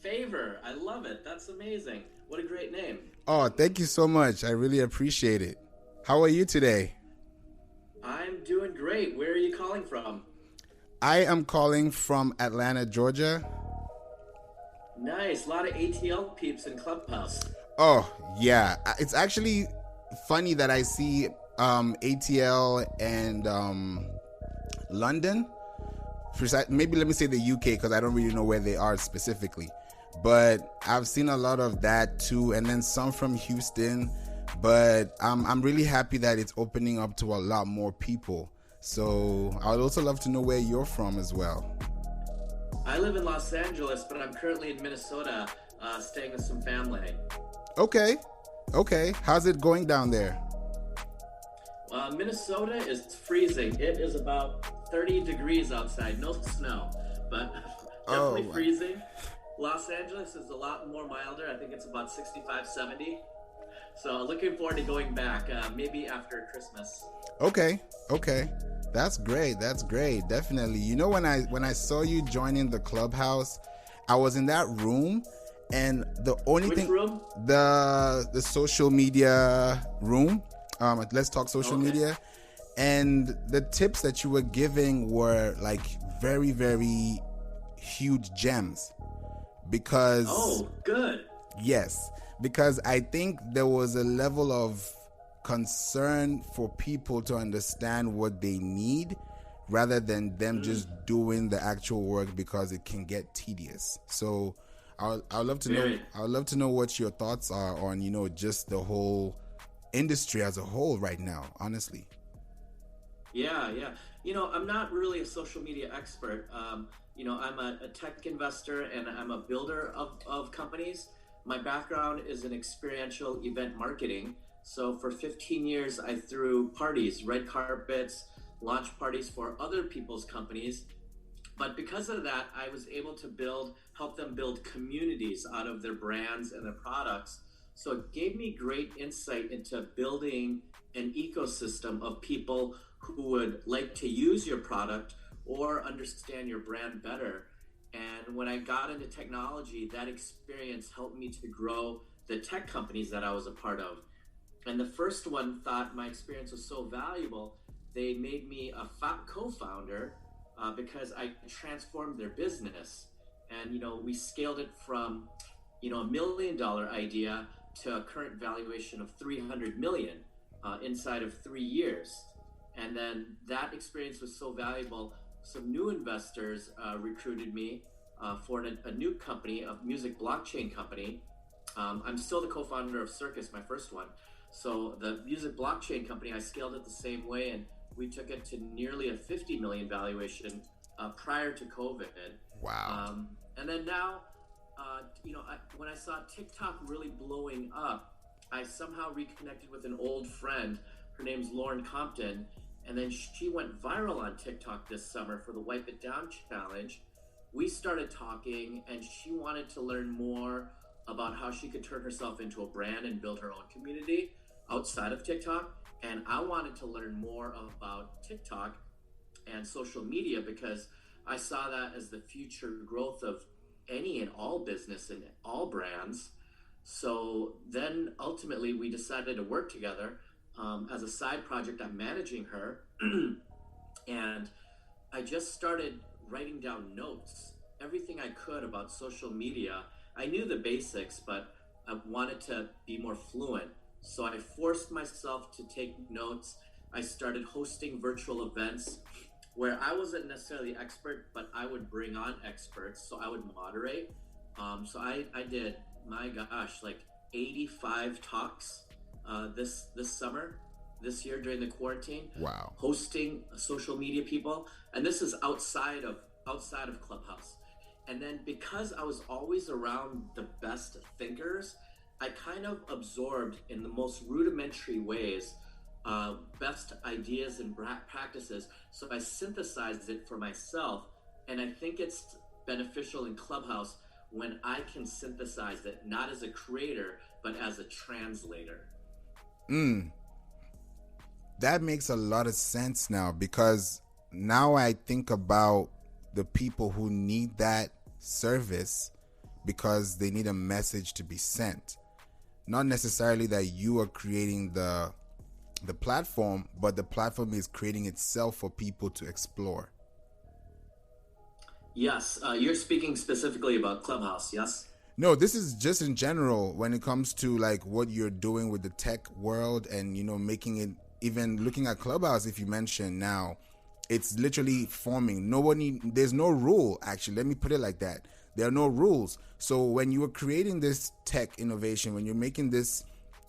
Favor. I love it. That's amazing. What a great name. Oh, thank you so much. I really appreciate it. How are you today? I'm doing great. Where are you calling from? I am calling from Atlanta, Georgia. Nice. A lot of ATL peeps in Clubhouse. Oh, yeah. It's actually funny that I see ATL and London. Maybe let me say the UK because I don't really know where they are specifically. But I've seen a lot of that too, and then some from Houston. But I'm really happy that it's opening up to a lot more people. So I would also love to know where you're from as well. I live in Los Angeles, but I'm currently in Minnesota, staying with some family. Okay. How's it going down there? Minnesota is freezing. It is about 30 degrees outside. No snow, but definitely freezing. Los Angeles is a lot more milder. I think it's about 65, 70. So looking forward to going back, maybe after Christmas. Okay. That's great. Definitely. You know, when I saw you joining the Clubhouse, I was in that room, and the only Which room? The social media room. Let's talk social media. And the tips that you were giving were like very, very huge gems. Because good. Yes, because I think there was a level of concern for people to understand what they need rather than them just doing the actual work, because it can get tedious. So I'd love to know. I'd love to know what your thoughts are on, you know, just the whole industry as a whole right now, honestly. Yeah. You know, I'm not really a social media expert. You know, I'm a tech investor and I'm a builder of companies. My background is in experiential event marketing. So for 15 years, I threw parties, red carpets, launch parties for other people's companies. But because of that, I was able to help them build communities out of their brands and their products. So it gave me great insight into building an ecosystem of people who would like to use your product or understand your brand better. And when I got into technology, that experience helped me to grow the tech companies that I was a part of. And the first one thought my experience was so valuable, they made me a co-founder because I transformed their business. And, you know, we scaled it from, you know, $1 million idea to a current valuation of 300 million inside of 3 years. And then that experience was so valuable, some new investors recruited me for a new company, a music blockchain company. I'm still the co-founder of Circus, my first one. So the music blockchain company, I scaled it the same way, and we took it to nearly a 50 million valuation prior to COVID. Wow. And then now, you know, when I saw TikTok really blowing up, I somehow reconnected with an old friend. Her name's Lauren Compton. And then she went viral on TikTok this summer for the Wipe It Down challenge. We started talking, and she wanted to learn more about how she could turn herself into a brand and build her own community outside of TikTok. And I wanted to learn more about TikTok and social media because I saw that as the future growth of any and all business and all brands. So then ultimately we decided to work together. As a side project, I'm managing her. And I just started writing down notes, everything I could about social media. I knew the basics, but I wanted to be more fluent. So I forced myself to take notes. I started hosting virtual events where I wasn't necessarily the expert, but I would bring on experts. So I would moderate. So I did, my gosh, like 85 talks this summer, this year during the quarantine. Wow. Hosting social media people. And this is outside of Clubhouse. And then because I was always around the best thinkers, I kind of absorbed in the most rudimentary ways best ideas and practices. So I synthesized it for myself. And I think it's beneficial in Clubhouse when I can synthesize it, not as a creator, but as a translator. That makes a lot of sense now, because now I think about the people who need that service, because they need a message to be sent. Not necessarily that you are creating the platform, but the platform is creating itself for people to explore. Yes, you're speaking specifically about Clubhouse, yes? No, this is just in general when it comes to like what you're doing with the tech world and, making it, even looking at Clubhouse, if you mention now, it's literally forming. There's no rule, actually. Let me put it like that. There are no rules. So when you are creating this tech innovation, when you're making this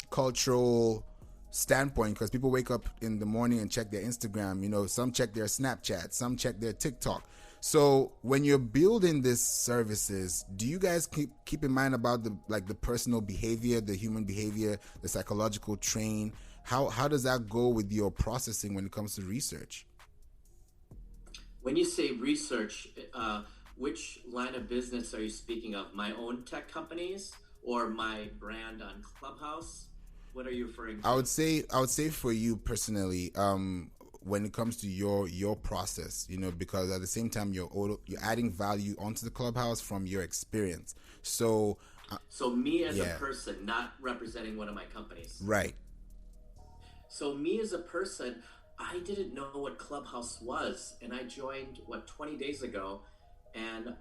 cultural standpoint, because people wake up in the morning and check their Instagram, some check their Snapchat, some check their TikTok. So when you're building these services, do you guys keep in mind about the personal behavior, the human behavior, the psychological train? How does that go with your processing when it comes to research? When you say research, which line of business are you speaking of? My own tech companies or my brand on Clubhouse? What are you referring to? I would say for you personally, when it comes to your process, because at the same time you're adding value onto the Clubhouse from your experience. So me as a person, not representing one of my companies. Right. So me as a person, I didn't know what Clubhouse was, and I joined 20 days ago, and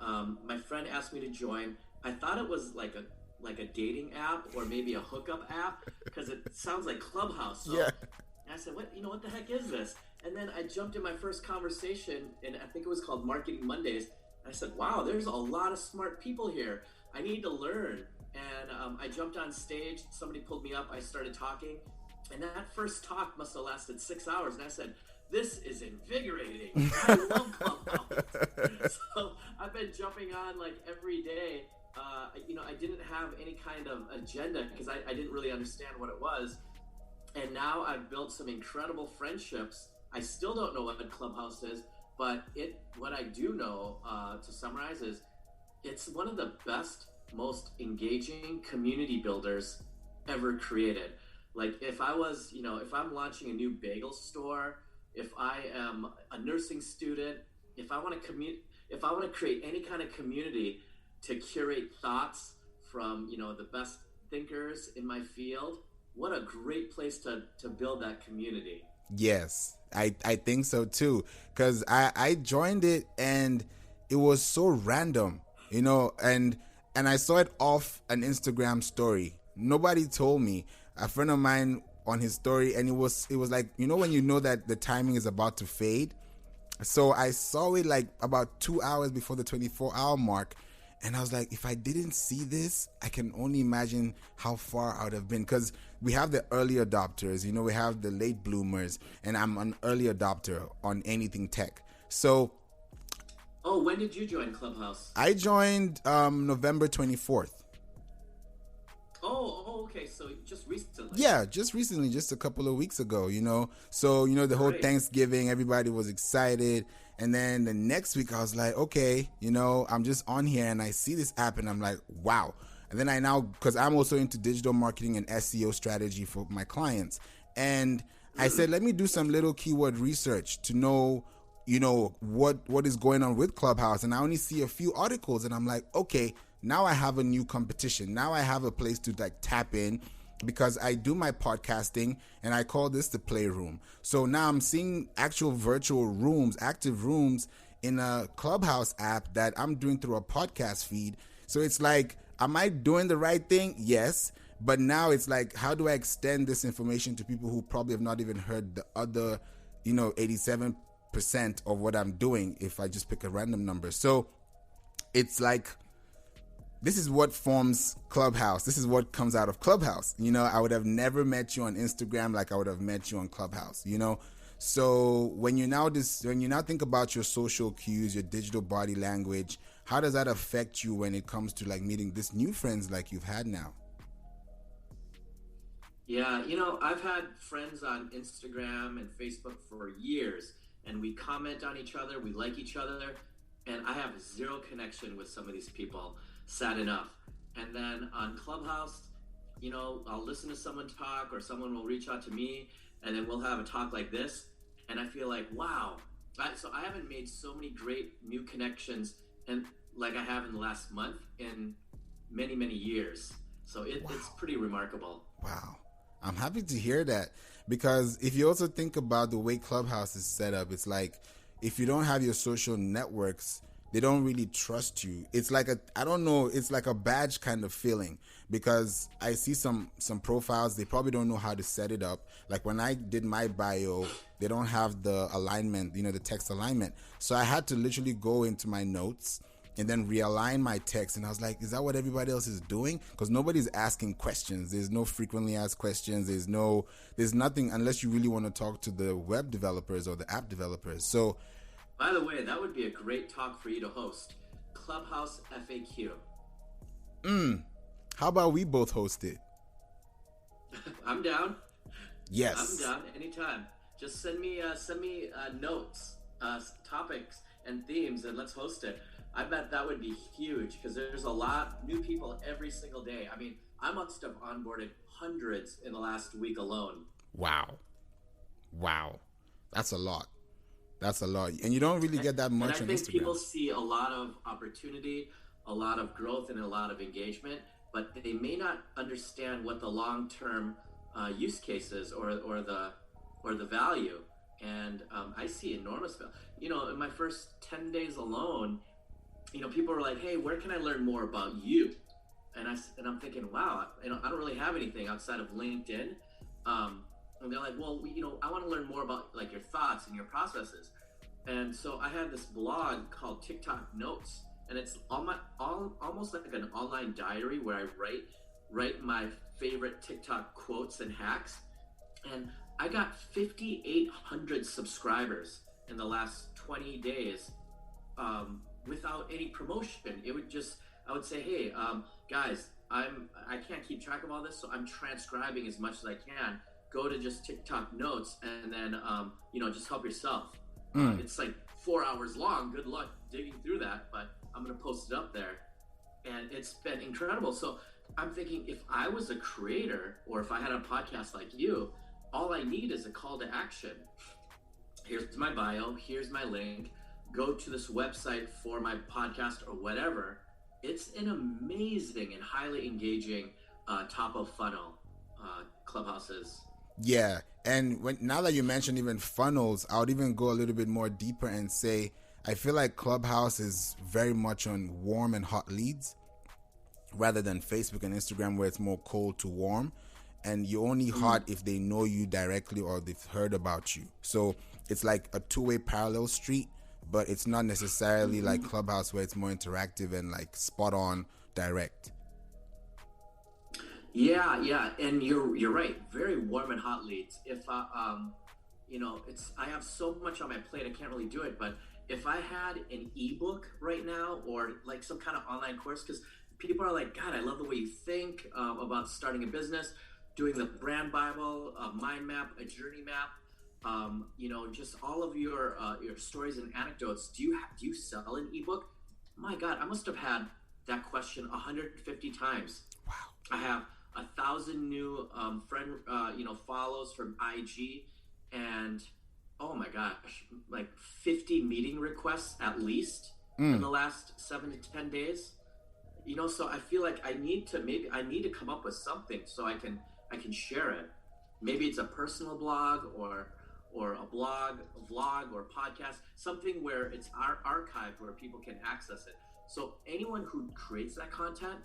my friend asked me to join. I thought it was like a dating app or maybe a hookup app because it sounds like Clubhouse. So yeah. I said, what the heck is this? And then I jumped in my first conversation, and I think it was called Marketing Mondays. I said, wow, there's a lot of smart people here. I need to learn. And I jumped on stage. Somebody pulled me up. I started talking. And that first talk must have lasted 6 hours. And I said, this is invigorating. I love Clubhouse. So I've been jumping on like every day. I didn't have any kind of agenda because I didn't really understand what it was. And now I've built some incredible friendships. I still don't know what Clubhouse is, but what I do know, to summarize, is it's one of the best, most engaging community builders ever created. Like if I'm launching a new bagel store, if I am a nursing student, if I want to create any kind of community to curate thoughts from, the best thinkers in my field, what a great place to build that community. Yes, I think so too. Because I joined it and it was so random, and I saw it off an Instagram story. Nobody told me. A friend of mine on his story, and it was like, when you know that the timing is about to fade. So I saw it like about 2 hours before the 24-hour mark. And I was like, if I didn't see this, I can only imagine how far I would have been. Because we have the early adopters, we have the late bloomers, and I'm an early adopter on anything tech. So. Oh, when did you join Clubhouse? I joined November 24th. Oh, okay. So just recently. Yeah, just recently, just a couple of weeks ago, So, the whole Thanksgiving, everybody was excited. And then the next week I was like, okay, I'm just on here and I see this app and I'm like, wow. And then because I'm also into digital marketing and SEO strategy for my clients. And I said, let me do some little keyword research to know, what is going on with Clubhouse. And I only see a few articles and I'm like, okay, now I have a new competition. Now I have a place to like tap in, because I do my podcasting and I call this the Playroom. So now I'm seeing actual virtual rooms, active rooms in a Clubhouse app that I'm doing through a podcast feed. So it's like, am I doing the right thing? Yes. But now it's like, how do I extend this information to people who probably have not even heard the other, 87% of what I'm doing if I just pick a random number. So it's like, this is what forms Clubhouse. This is what comes out of Clubhouse. I would have never met you on Instagram like I would have met you on Clubhouse, So when you now think about your social cues, your digital body language, how does that affect you when it comes to like meeting these new friends like you've had now? Yeah, I've had friends on Instagram and Facebook for years, and we comment on each other, we like each other, and I have zero connection with some of these people. Sad enough. And then on Clubhouse, I'll listen to someone talk, or someone will reach out to me, and then we'll have a talk like this. And I feel like, wow. So I haven't made so many great new connections, and like I have in the last month, in many, many years. So it's pretty remarkable. Wow. I'm happy to hear that, because if you also think about the way Clubhouse is set up, it's like if you don't have your social networks, they don't really trust you. It's like I don't know, it's like a badge kind of feeling, because I see some profiles, they probably don't know how to set it up. Like when I did my bio, they don't have the alignment, the text alignment. So I had to literally go into my notes and then realign my text. And I was like, is that what everybody else is doing? Because nobody's asking questions. There's no frequently asked questions. There's nothing, unless you really want to talk to the web developers or the app developers. So, by the way, that would be a great talk for you to host. Clubhouse FAQ. How about we both host it? I'm down. Yes. I'm down anytime. Just send me notes, topics, and themes, and let's host it. I bet that would be huge, because there's a lot new people every single day. I mean, I must have onboarded hundreds in the last week alone. Wow. That's a lot. And you don't really get that much on Instagram. I think people see a lot of opportunity, a lot of growth, and a lot of engagement, but they may not understand what the long-term use case is or the value. And I see enormous value. In my first 10 days alone, people are like, hey, where can I learn more about you? And I'm thinking, wow, I don't really have anything outside of LinkedIn. And they're like, well, I want to learn more about like your thoughts and your processes. And so I had this blog called TikTok Notes, and it's almost like an online diary where I write my favorite TikTok quotes and hacks. And I got 5,800 subscribers in the last 20 days. Without any promotion. I would say, hey, guys, I can't keep track of all this, so I'm transcribing as much as I can. Go to just TikTok Notes, and then just help yourself. It's like 4 hours long. Good luck digging through that, but I'm gonna post it up there, and it's been incredible. So I'm thinking, if I was a creator, or if I had a podcast like you, all I need is a call to action. Here's my bio. Here's my link. Go to this website for my podcast or whatever. It's an amazing and highly engaging top of funnel Clubhouse is. Yeah, and now that you mentioned even funnels, I would even go a little bit more deeper and say I feel like Clubhouse is very much on warm and hot leads, rather than Facebook and Instagram where it's more cold to warm, and you're only hot if they know you directly or they've heard about you. So it's like a two-way parallel street, but it's not necessarily like Clubhouse where it's more interactive and like spot on direct. Yeah, and you're right. Very warm and hot leads. If I have so much on my plate, I can't really do it. But if I had an ebook right now, or like some kind of online course, because people are like, God, I love the way you think about starting a business, doing the brand Bible, a mind map, a journey map. Just all of your stories and anecdotes. Do you sell an ebook? My God, I must have had that question 150 times. Wow. I have 1,000 new friend follows from A.G.E, and oh my gosh, like 50 meeting requests at least in the last 7 to 10 days. So I feel like I need to come up with something so I can share it. Maybe it's a personal blog or a blog, a vlog, or podcast, something where it's archived where people can access it. So anyone who creates that content,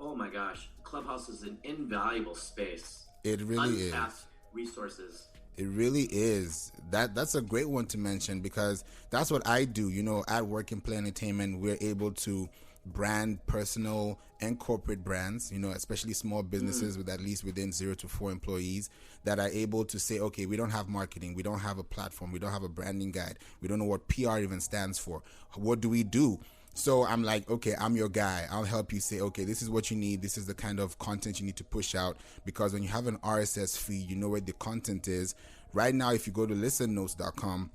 oh my gosh, Clubhouse is an invaluable space. It really Untapped is. Resources. It really is. That's a great one to mention, because that's what I do. At Work and Play Entertainment, we're able to brand personal and corporate brands, especially small businesses with at least within 0 to 4 employees, that are able to say, okay, we don't have marketing, we don't have a platform, we don't have a branding guide, we don't know what PR even stands for. What do we do? So I'm like, okay, I'm your guy. I'll help you say, okay, this is what you need. This is the kind of content you need to push out. Because when you have an RSS feed, you know where the content is. Right now, if you go to listennotes.com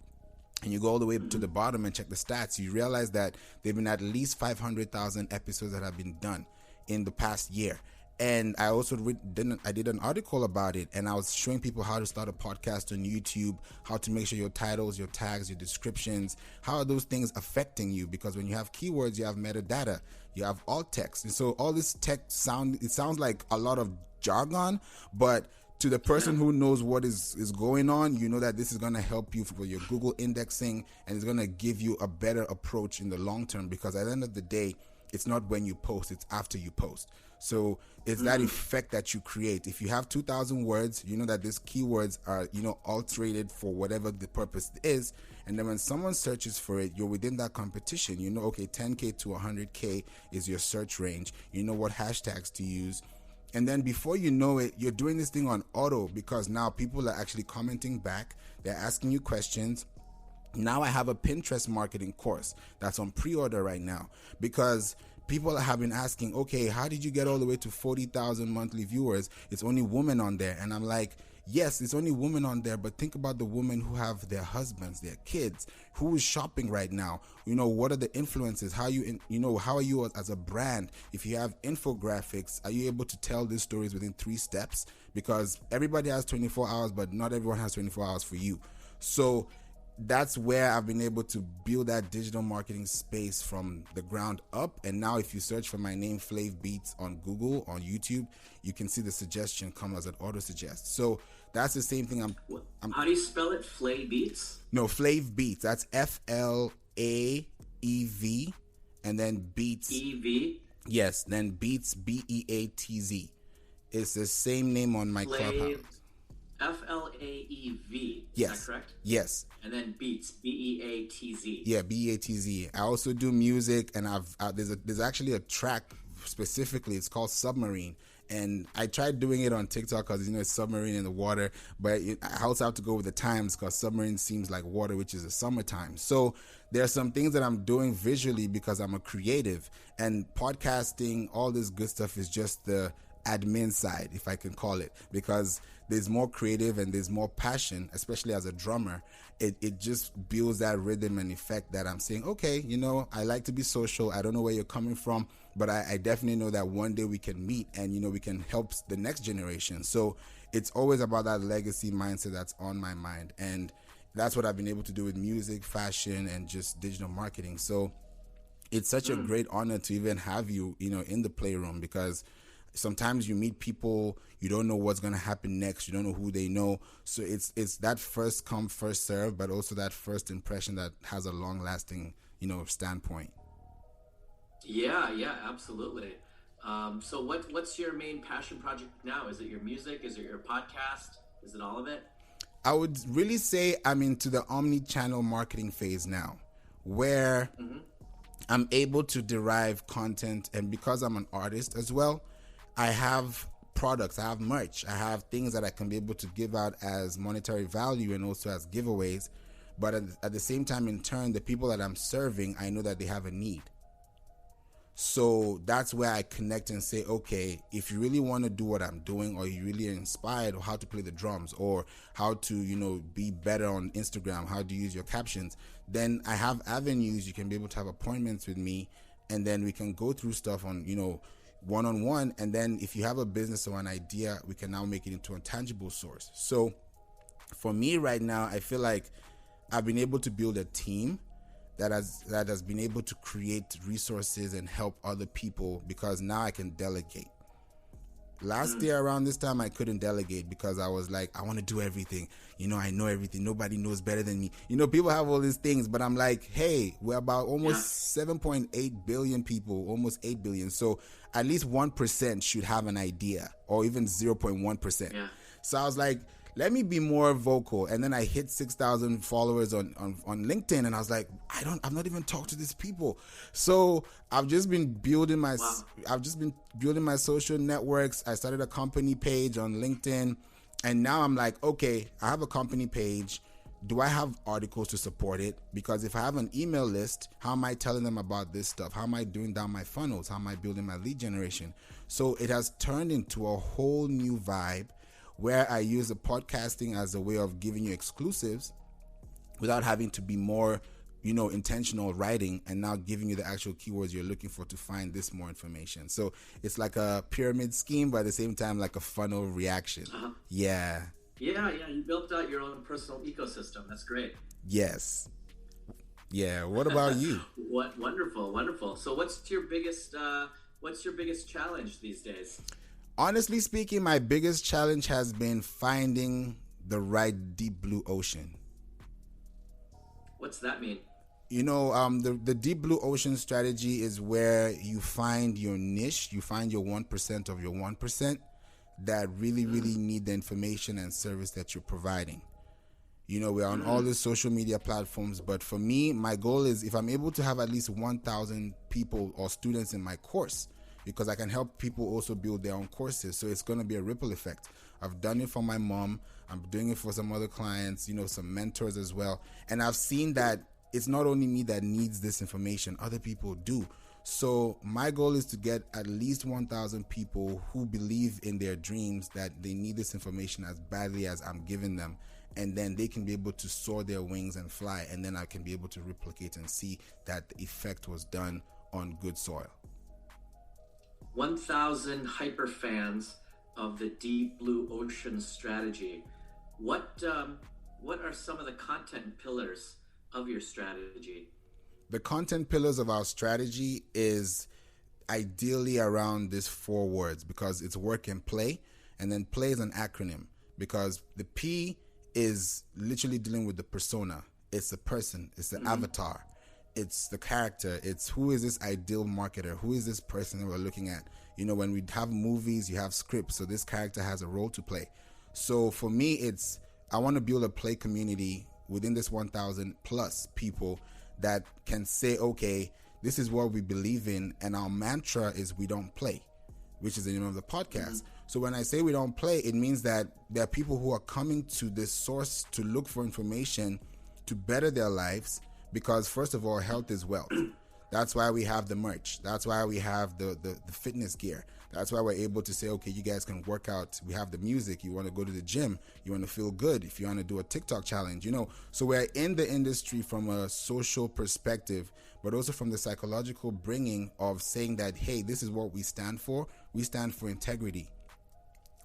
and you go all the way to the bottom and check the stats, you realize that there have been at least 500,000 episodes that have been done in the past year. And I also did an article about it, and I was showing people how to start a podcast on YouTube, how to make sure your titles, your tags, your descriptions, how are those things affecting you? Because when you have keywords, you have metadata, you have alt text. And so all this sounds like a lot of jargon, but to the person who knows what is going on, you know that this is going to help you for your Google indexing, and it's going to give you a better approach in the long term, because at the end of the day, it's not when you post, it's after you post. So it's that effect that you create. If you have 2,000 words, you know that these keywords are, alterated for whatever the purpose is. And then when someone searches for it, you're within that competition. You know, okay, 10K to 100K is your search range. You know what hashtags to use. And then before you know it, you're doing this thing on auto, because now people are actually commenting back. They're asking you questions. Now I have a Pinterest marketing course that's on pre-order right now, because people have been asking, okay, how did you get all the way to 40,000 monthly viewers? It's only women on there. And I'm like, yes, it's only women on there, but think about the women who have their husbands, their kids, who is shopping right now. What are the influences? How are you as a brand? If you have infographics, are you able to tell these stories within 3 steps? Because everybody has 24 hours, but not everyone has 24 hours for you. So that's where I've been able to build that digital marketing space from the ground up. And now if you search for my name, Flaev Beatz, on Google, on YouTube, you can see the suggestion come as an auto suggest. So that's the same thing. How do you spell it? Flaev Beatz? No, Flaev Beatz. That's Flaev, and then Beatz. EV? Yes, then Beatz, Beatz. It's the same name on my Clubhouse. Flaev. Yes. Is that correct? Yes. And then Beatz, Beatz. Yeah, Beatz. I also do music, and there's actually a track specifically. It's called Submarine, and I tried doing it on TikTok because it's submarine in the water, but I also have to go with the times, because submarine seems like water, which is the summertime. So there are some things that I'm doing visually because I'm a creative, and podcasting, all this good stuff is just the admin side, if I can call it, because there's more creative and there's more passion, especially as a drummer. It just builds that rhythm and effect that I'm saying, okay, I like to be social. I don't know where you're coming from, but I definitely know that one day we can meet and, we can help the next generation. So it's always about that legacy mindset that's on my mind. And that's what I've been able to do with music, fashion, and just digital marketing. So it's such a great honor to even have you, in the playroom, because sometimes you meet people, you don't know what's going to happen next, you don't know who they know. So it's that first come, first serve, but also that first impression that has a long lasting, standpoint. Yeah, absolutely. So what's your main passion project now? Is it your music? Is it your podcast? Is it all of it? I would really say I'm into the omni-channel marketing phase now, where I'm able to derive content, and because I'm an artist as well, I have products, I have merch, I have things that I can be able to give out as monetary value and also as giveaways. But at the same time, in turn, the people that I'm serving, I know that they have a need. So that's where I connect and say, okay, if you really want to do what I'm doing, or you really are inspired on how to play the drums, or how to, be better on Instagram, how to use your captions, then I have avenues. You can be able to have appointments with me, and then we can go through stuff on, one-on-one. And then if you have a business or an idea, we can now make it into a tangible source. So for me right now, I feel like I've been able to build a team that has been able to create resources and help other people, because now I can delegate. Last year around this time, I couldn't delegate because I was like, I want to do everything. I know everything. Nobody knows better than me. People have all these things, but I'm like, hey, we're about almost 7.8 billion people, almost 8 billion. So at least 1% should have an idea, or even 0.1%. Yeah. So I was like, let me be more vocal. And then I hit 6,000 followers on LinkedIn, and I was like, I've not even talked to these people. So I've just been building my social networks. I started a company page on LinkedIn, and now I'm like, okay, I have a company page. Do I have articles to support it? Because if I have an email list, how am I telling them about this stuff? How am I doing down my funnels? How am I building my lead generation? So it has turned into a whole new vibe, where I use the podcasting as a way of giving you exclusives without having to be more, intentional writing and now giving you the actual keywords you're looking for to find this more information. So it's like a pyramid scheme, but at the same time like a funnel reaction. Yeah. Yeah, you built out your own personal ecosystem. That's great. Yes. Yeah. What about you? What wonderful. So what's your biggest challenge these days? Honestly speaking, my biggest challenge has been finding the right deep blue ocean. What's that mean? The deep blue ocean strategy is where you find your niche, you find your 1% of your 1% that really need the information and service that you're providing. We're on all the social media platforms, but for me, my goal is if I'm able to have at least 1,000 people or students in my course, because I can help people also build their own courses. So it's going to be a ripple effect. I've done it for my mom. I'm doing it for some other clients, some mentors as well. And I've seen that it's not only me that needs this information, other people do. So my goal is to get at least 1,000 people who believe in their dreams that they need this information as badly as I'm giving them. And then they can be able to soar their wings and fly. And then I can be able to replicate and see that the effect was done on good soil. 1,000 hyper fans of the Deep Blue Ocean strategy. What are some of the content pillars of your strategy? The content pillars of our strategy is ideally around these 4 words because it's work and play, and then play is an acronym because the P is literally dealing with the persona. It's the person, it's the avatar, it's the character, it's who is this ideal marketer, who is this person that we're looking at. When we have movies, you have scripts, so this character has a role to play. So for me, I want to build a play community within this 1,000 plus people that can say, okay, this is what we believe in, and our mantra is we don't play, which is the name of the podcast. So when I say we don't play, it means that there are people who are coming to this source to look for information to better their lives because, first of all, health is wealth. That's why we have the merch. That's why we have the fitness gear. That's why we're able to say, okay, you guys can work out. We have the music. You want to go to the gym. You want to feel good. If you want to do a TikTok challenge, So we're in the industry from a social perspective, but also from the psychological bringing of saying that, hey, this is what we stand for. We stand for integrity.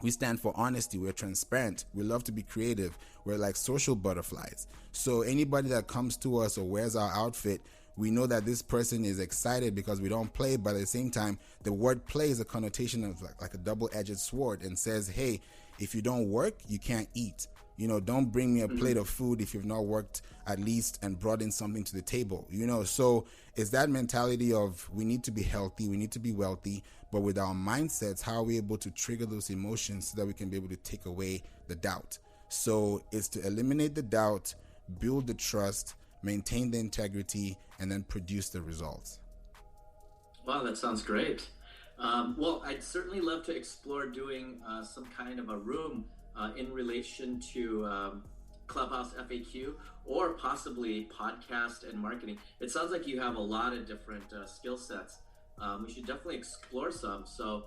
We stand for honesty. We're transparent. We love to be creative. We're like social butterflies. So anybody that comes to us or wears our outfit, we know that this person is excited because we don't play, but at the same time, the word play is a connotation of like a double-edged sword and says, hey, if you don't work, you can't eat. Don't bring me a plate of food if you've not worked at least and brought in something to the table. So it's that mentality of we need to be healthy, we need to be wealthy, but with our mindsets, how are we able to trigger those emotions so that we can be able to take away the doubt? So it's to eliminate the doubt, build the trust, maintain the integrity, and then produce the results. Wow, that sounds great. Well, I'd certainly love to explore doing some kind of a room in relation to Clubhouse FAQ or possibly podcast and marketing. It sounds like you have a lot of different skill sets. We should definitely explore some. So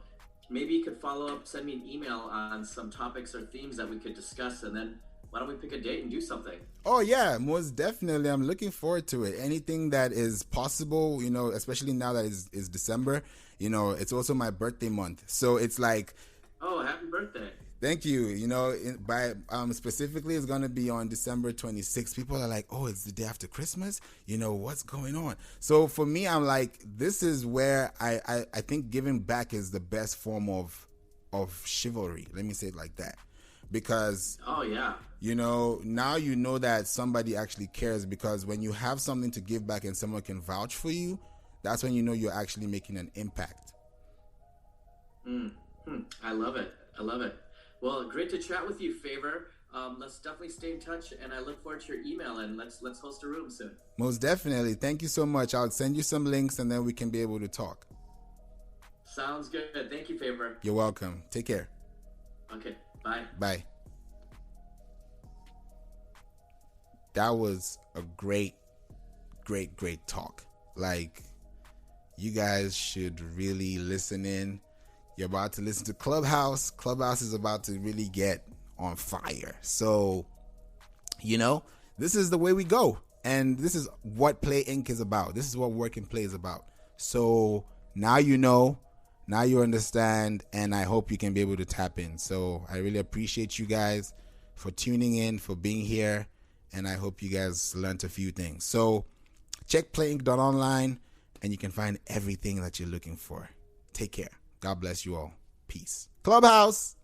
maybe you could follow up, send me an email on some topics or themes that we could discuss, and then why don't we pick a date and do something? Oh, yeah, most definitely. I'm looking forward to it. Anything that is possible, especially now that it's December, it's also my birthday month. So it's like... Oh, happy birthday. Thank you. Specifically, it's going to be on December 26th. People are like, oh, it's the day after Christmas? What's going on? So for me, I'm like, this is where I think giving back is the best form of chivalry. Let me say it like that. Because, oh yeah, now that somebody actually cares, because when you have something to give back and someone can vouch for you, that's when you're actually making an impact. I love it. Well, great to chat with you, Favor. Let's definitely stay in touch, and I look forward to your email, and let's host a room soon. Most definitely. Thank you so much. I'll send you some links, and then we can be able to talk. Sounds good. Thank you, Favor. You're welcome. Take care. Okay. Bye. Bye. That was a great talk. Like, you guys should really listen in. You're about to listen to Clubhouse. Clubhouse is about to really get on fire. So, this is the way we go. And this is what Play Inc. is about. This is what Work and Play is about. So now you know, now you understand, and I hope you can be able to tap in. So I really appreciate you guys for tuning in, for being here, and I hope you guys learned a few things. So check playinc.online, and you can find everything that you're looking for. Take care. God bless you all. Peace. Clubhouse.